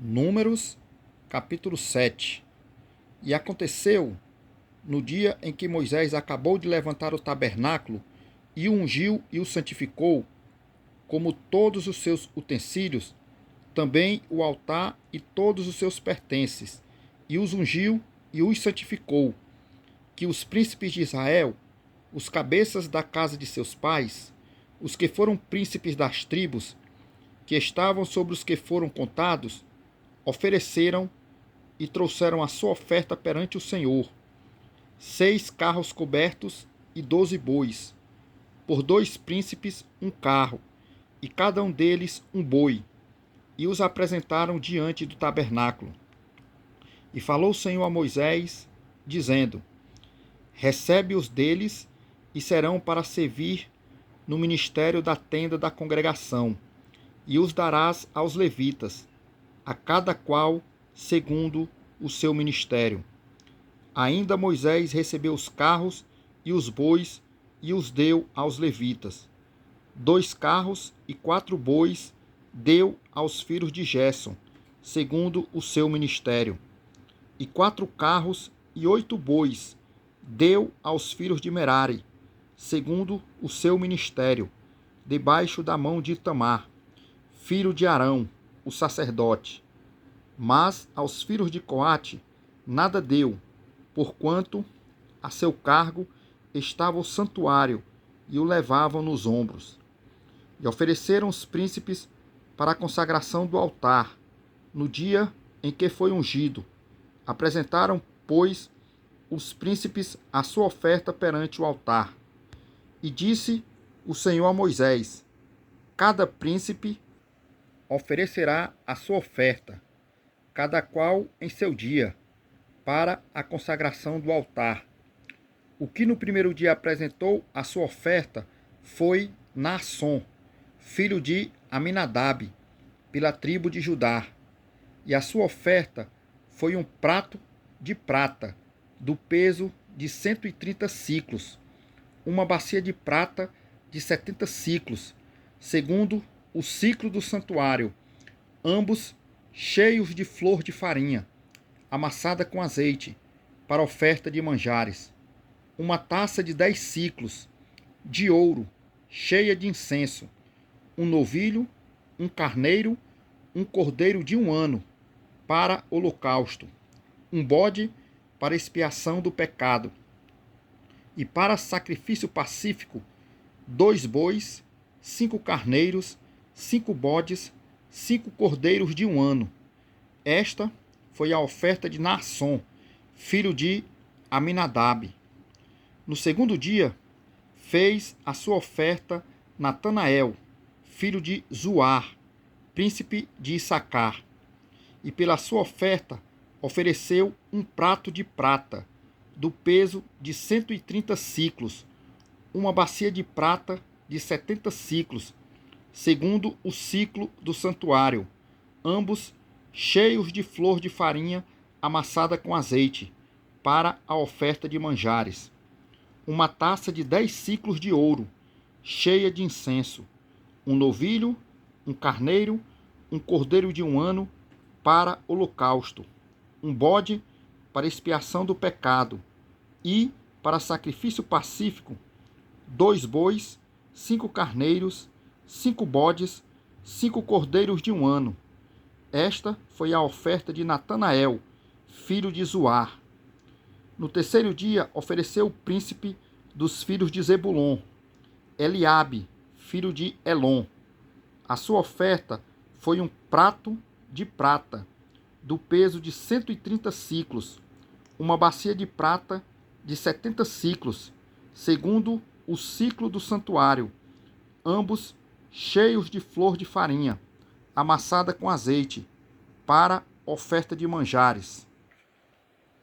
Números, capítulo 7. E aconteceu, no dia em que Moisés acabou de levantar o tabernáculo, e o ungiu e o santificou, como todos os seus utensílios, também o altar e todos os seus pertences, e os ungiu e os santificou, que os príncipes de Israel, os cabeças da casa de seus pais, os que foram príncipes das tribos, que estavam sobre os que foram contados, ofereceram e trouxeram a sua oferta perante o Senhor: 6 carros cobertos e 12 bois, por 2 príncipes um carro, e cada um deles um boi, e os apresentaram diante do tabernáculo. E falou o Senhor a Moisés, dizendo: recebe-os deles, e serão para servir no ministério da tenda da congregação, e os darás aos levitas, a cada qual segundo o seu ministério. Ainda Moisés recebeu os carros e os bois e os deu aos levitas. 2 carros e 4 bois deu aos filhos de Gersom, segundo o seu ministério. E 4 carros e 8 bois deu aos filhos de Merari, segundo o seu ministério, debaixo da mão de Itamar, filho de Arão, o sacerdote. Mas aos filhos de Coate nada deu, porquanto a seu cargo estava o santuário, e o levavam nos ombros. E ofereceram os príncipes para a consagração do altar, no dia em que foi ungido. Apresentaram, pois, os príncipes a sua oferta perante o altar. E disse o Senhor a Moisés: cada príncipe oferecerá a sua oferta, cada qual em seu dia, para a consagração do altar. O que no primeiro dia apresentou a sua oferta foi Naasson, filho de Aminadab, pela tribo de Judá. E a sua oferta foi um prato de prata, do peso de 130 siclos, uma bacia de prata de 70 siclos, segundo o ciclo do santuário, ambos cheios de flor de farinha, amassada com azeite, para oferta de manjares. Uma taça de 10 siclos, de ouro, cheia de incenso. Um novilho, um carneiro, um cordeiro de 1 ano, para holocausto. Um bode para expiação do pecado. E para sacrifício pacífico, 2 bois, 5 carneiros, 5 bodes, 5 cordeiros de 1 ano. Esta foi a oferta de Naasson, filho de Aminadab. No segundo dia, fez a sua oferta Natanael, filho de Zuar, príncipe de Issacar. E pela sua oferta ofereceu um prato de prata, do peso de 130 siclos, uma bacia de prata de 70 siclos, segundo o ciclo do santuário, ambos cheios de flor de farinha amassada com azeite, para a oferta de manjares. Uma taça de 10 siclos de ouro, cheia de incenso. Um novilho, um carneiro, um cordeiro de 1 ano, para holocausto. Um bode para expiação do pecado. E, para sacrifício pacífico, 2 bois, 5 carneiros, 5 bodes, 5 cordeiros de 1 ano. Esta foi a oferta de Natanael, filho de Zuar. No terceiro dia ofereceu o príncipe dos filhos de Zebulon, Eliabe, filho de Elon. A sua oferta foi um prato de prata, do peso de 130 siclos, uma bacia de prata de 70 siclos, segundo o ciclo do santuário, ambos cheios de flor de farinha, amassada com azeite, para oferta de manjares.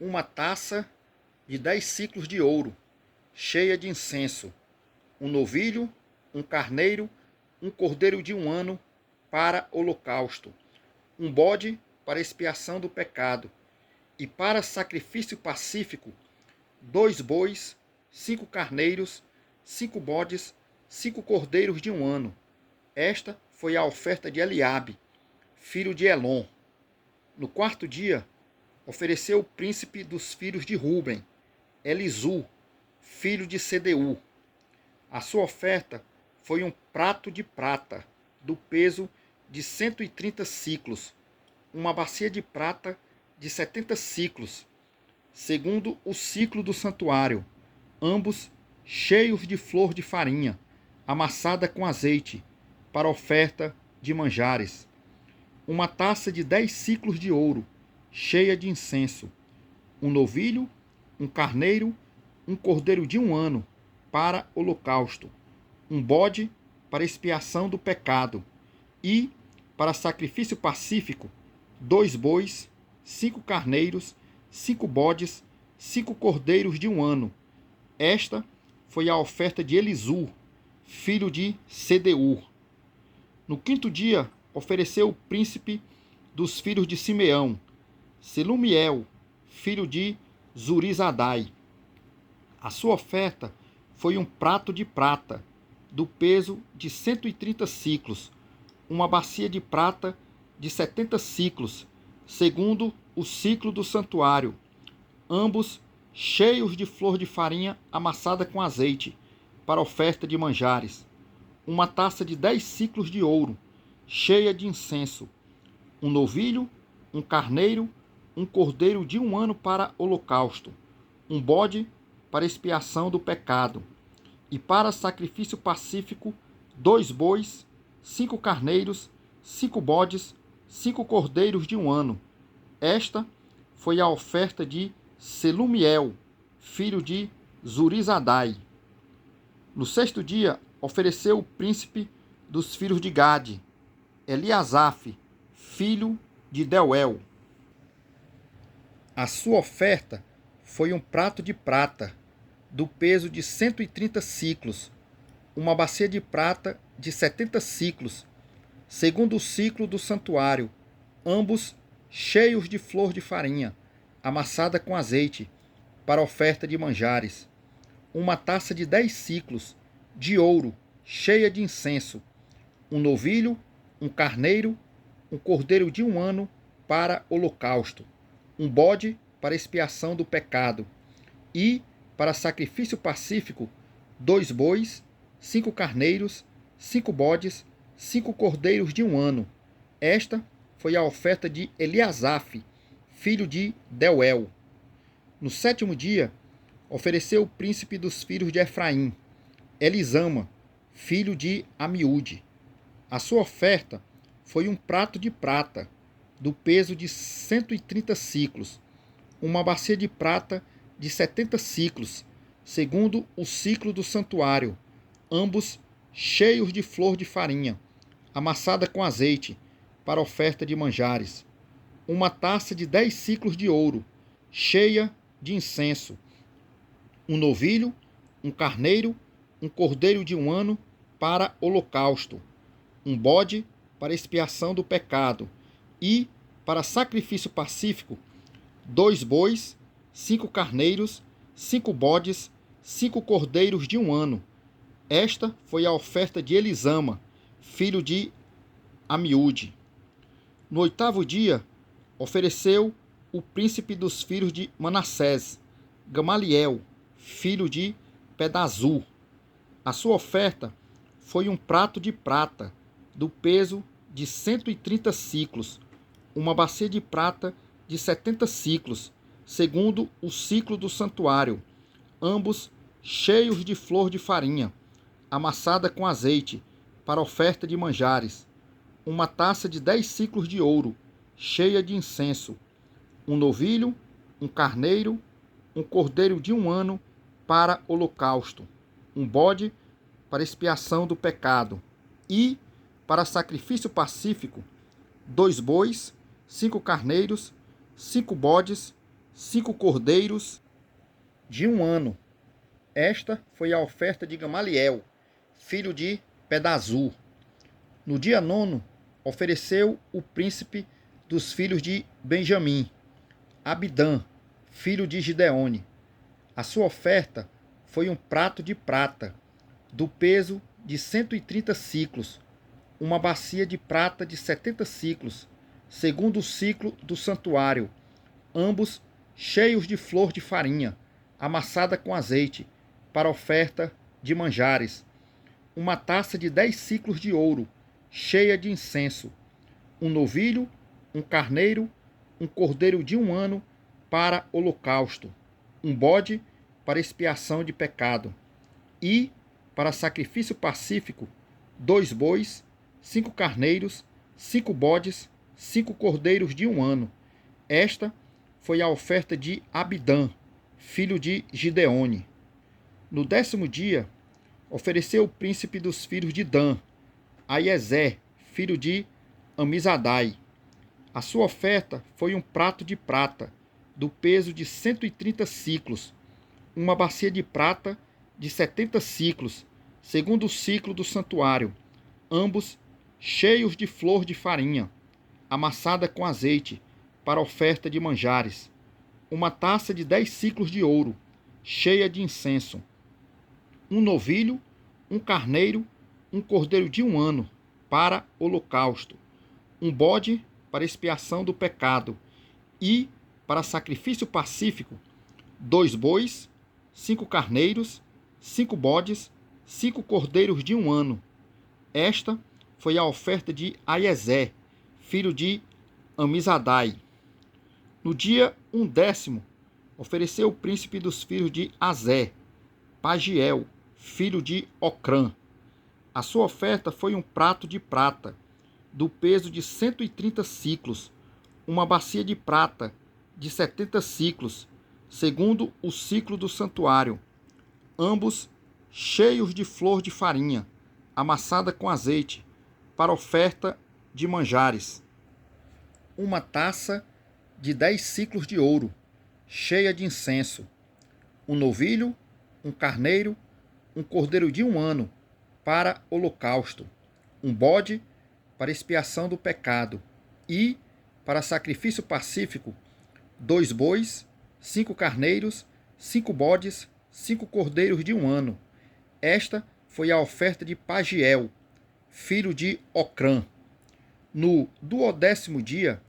Uma taça de 10 siclos de ouro, cheia de incenso. Um novilho, um carneiro, um cordeiro de 1 ano, para holocausto. Um bode para expiação do pecado. E para sacrifício pacífico, 2 bois, 5 carneiros, 5 bodes, 5 cordeiros de 1 ano. Esta foi a oferta de Eliabe, filho de Elon. No quarto dia, ofereceu o príncipe dos filhos de Ruben, Elisu, filho de Sedeu. A sua oferta foi um prato de prata, do peso de 130 siclos, uma bacia de prata de 70 siclos, segundo o ciclo do santuário, ambos cheios de flor de farinha, amassada com azeite, para oferta de manjares. Uma taça de 10 siclos de ouro, cheia de incenso. Um novilho, um carneiro, um cordeiro de 1 ano, para holocausto. Um bode, para expiação do pecado. E, para sacrifício pacífico, 2 bois, 5 carneiros, 5 bodes, 5 cordeiros de 1 ano. Esta foi a oferta de Elisu, filho de Sedeur. No quinto dia, ofereceu o príncipe dos filhos de Simeão, Selumiel, filho de Zurizadai. A sua oferta foi um prato de prata, do peso de 130 siclos, uma bacia de prata de 70 siclos, segundo o ciclo do santuário, ambos cheios de flor de farinha amassada com azeite, para oferta de manjares. Uma taça de 10 siclos de ouro, cheia de incenso. Um novilho, um carneiro, um cordeiro de 1 ano para holocausto. Um bode para expiação do pecado. E para sacrifício pacífico, 2 bois, 5 carneiros, 5 bodes, 5 cordeiros de 1 ano. Esta foi a oferta de Selumiel, filho de Zurizadai. No sexto dia, ofereceu o príncipe dos filhos de Gade, Eliasaf, filho de Deuel. A sua oferta foi um prato de prata, do peso de 130 siclos, uma bacia de prata de 70 siclos, segundo o ciclo do santuário, ambos cheios de flor de farinha, amassada com azeite, para oferta de manjares. Uma taça de 10 siclos, de ouro, cheia de incenso. Um novilho, um carneiro, um cordeiro de 1 ano para holocausto. Um bode para expiação do pecado. E, para sacrifício pacífico, 2 bois, 5 carneiros, 5 bodes, 5 cordeiros de 1 ano. Esta foi a oferta de Eliasaf, filho de Deuel. No sétimo dia, ofereceu o príncipe dos filhos de Efraim, Elisama, filho de Amiúde. A sua oferta foi um prato de prata, do peso de 130 siclos, uma bacia de prata de 70 siclos, segundo o ciclo do santuário, ambos cheios de flor de farinha, amassada com azeite, para oferta de manjares. Uma taça de 10 siclos de ouro, cheia de incenso. Um novilho, um carneiro, um cordeiro de 1 ano para holocausto. Um bode para expiação do pecado. E, para sacrifício pacífico, 2 bois, 5 carneiros, 5 bodes, 5 cordeiros de 1 ano. Esta foi a oferta de Elisama, filho de Amiúde. No oitavo dia, ofereceu o príncipe dos filhos de Manassés, Gamaliel, filho de Pedazur. A sua oferta foi um prato de prata, do peso de 130 siclos, uma bacia de prata de 70 siclos, segundo o ciclo do santuário, ambos cheios de flor de farinha, amassada com azeite, para oferta de manjares. Uma taça de 10 siclos de ouro, cheia de incenso. Um novilho, um carneiro, um cordeiro de 1 ano para holocausto. Um bode para expiação do pecado. E, para sacrifício pacífico, 2 bois, 5 carneiros, 5 bodes, 5 cordeiros de 1 ano. Esta foi a oferta de Gamaliel, filho de Pedazur. No dia 9, ofereceu o príncipe dos filhos de Benjamim, Abidã, filho de Gideone. A sua oferta foi um prato de prata, do peso de 130 siclos, uma bacia de prata de 70 siclos, segundo o ciclo do santuário, ambos cheios de flor de farinha, amassada com azeite, para oferta de manjares. Uma taça de 10 siclos de ouro, cheia de incenso. Um novilho, um carneiro, um cordeiro de 1 ano, para holocausto. Um bode, para expiação de pecado. E, para sacrifício pacífico, 2 bois, 5 carneiros, 5 bodes, 5 cordeiros de 1 ano. Esta foi a oferta de Abidã, filho de Gideone. No 10º dia, ofereceu o príncipe dos filhos de Dan, Aiezé, filho de Amizadai. A sua oferta foi um prato de prata, do peso de 130 siclos, uma bacia de prata de 70 siclos, segundo o ciclo do santuário, ambos cheios de flor de farinha, amassada com azeite, para oferta de manjares. Uma taça de 10 siclos de ouro, cheia de incenso. Um novilho, um carneiro, um cordeiro de 1 ano, para holocausto. Um bode, para expiação do pecado. E, para sacrifício pacífico, 2 bois, 5 carneiros, 5 bodes, 5 cordeiros de 1 ano. Esta foi a oferta de Aiezé, filho de Amizadai. No dia 10º, ofereceu o príncipe dos filhos de Azé, Pagiel, filho de Ocrã. A sua oferta foi um prato de prata, do peso de 130 siclos, uma bacia de prata de 70 siclos, segundo o ciclo do santuário, ambos cheios de flor de farinha, amassada com azeite, para oferta de manjares. Uma taça de 10 siclos de ouro, cheia de incenso. Um novilho, um carneiro, um cordeiro de 1 ano, para holocausto. Um bode, para expiação do pecado. E, para sacrifício pacífico, 2 bois, 5 carneiros, 5 bodes, 5 cordeiros de 1 ano. Esta foi a oferta de Pagiel, filho de Ocrã. No 12º dia,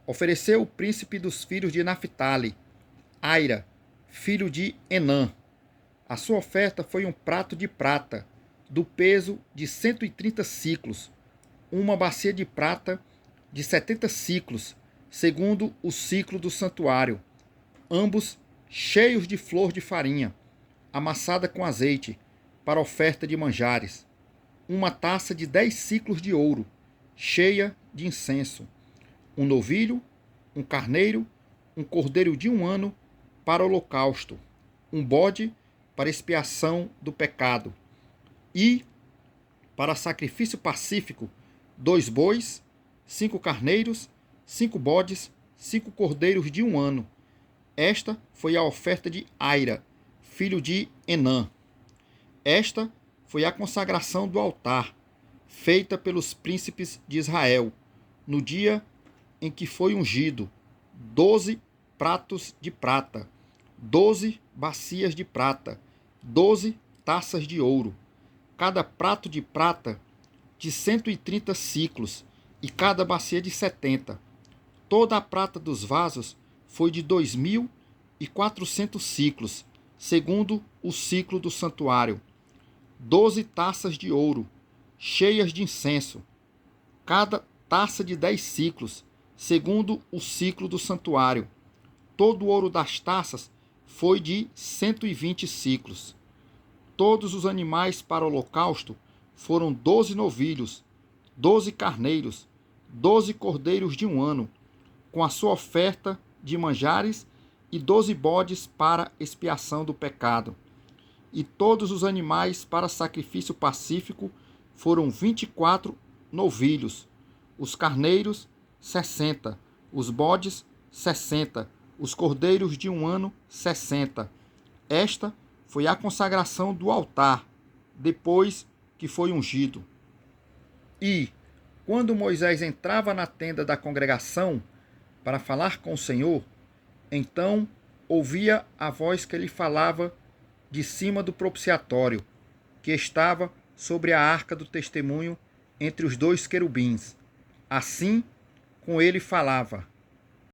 ofereceu o príncipe dos filhos de Naphtali, Aira, filho de Enã. A sua oferta foi um prato de prata, do peso de 130 siclos, uma bacia de prata de 70 siclos, segundo o ciclo do santuário, ambos cheios de flor de farinha, amassada com azeite, para oferta de manjares. Uma taça de 10 siclos de ouro, cheia de incenso. Um novilho, um carneiro, um cordeiro de 1 ano, para holocausto. Um bode, para expiação do pecado. E, para sacrifício pacífico, 2 bois, 5 carneiros, 5 bodes, 5 cordeiros de 1 ano. Esta foi a oferta de Aira, filho de Enã. Esta foi a consagração do altar, feita pelos príncipes de Israel, no dia em que foi ungido: 12 pratos de prata, 12 bacias de prata, 12 taças de ouro, cada prato de prata de 130 siclos e cada bacia de 70. Toda a prata dos vasos foi de 2.400 siclos, segundo o ciclo do santuário. 12 taças de ouro, cheias de incenso, cada taça de 10 siclos, segundo o ciclo do santuário. Todo o ouro das taças foi de 120 siclos. Todos os animais para o holocausto foram 12 novilhos, 12 carneiros, 12 cordeiros de 1 ano, com a sua oferta de manjares, e 12 bodes para expiação do pecado. E todos os animais para sacrifício pacífico foram 24 novilhos, os carneiros 60, os bodes 60, os cordeiros de 1 ano 60. Esta foi a consagração do altar, depois que foi ungido. E, quando Moisés entrava na tenda da congregação para falar com o Senhor, então ouvia a voz que lhe falava de cima do propiciatório, que estava sobre a arca do testemunho entre os 2 querubins. Assim, com ele falava.